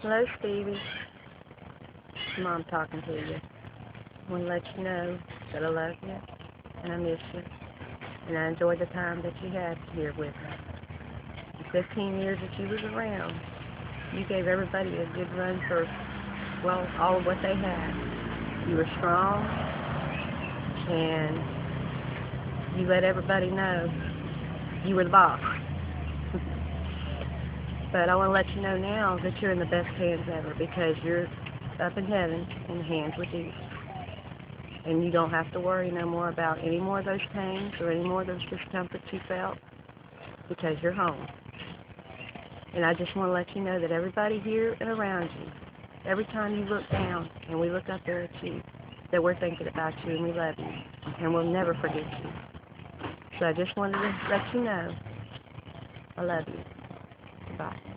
Hello, Stevie. Mom talking to you. I want to let you know that I love you and I miss you, and I enjoyed the time that you had here with me. The 15 years that you was around, you gave everybody a good run for, well, all of what they had. You were strong, and you let everybody know you were the boss. But I want to let you know now that you're in the best hands ever because you're up in heaven in the hands with Jesus. And you don't have to worry no more about any more of those pains or any more of those discomforts you felt because you're home. And I just want to let you know that everybody here and around you, every time you look down and we look up there at you, that we're thinking about you and we love you and we'll never forget you. So I just wanted to let you know I love you. Bye.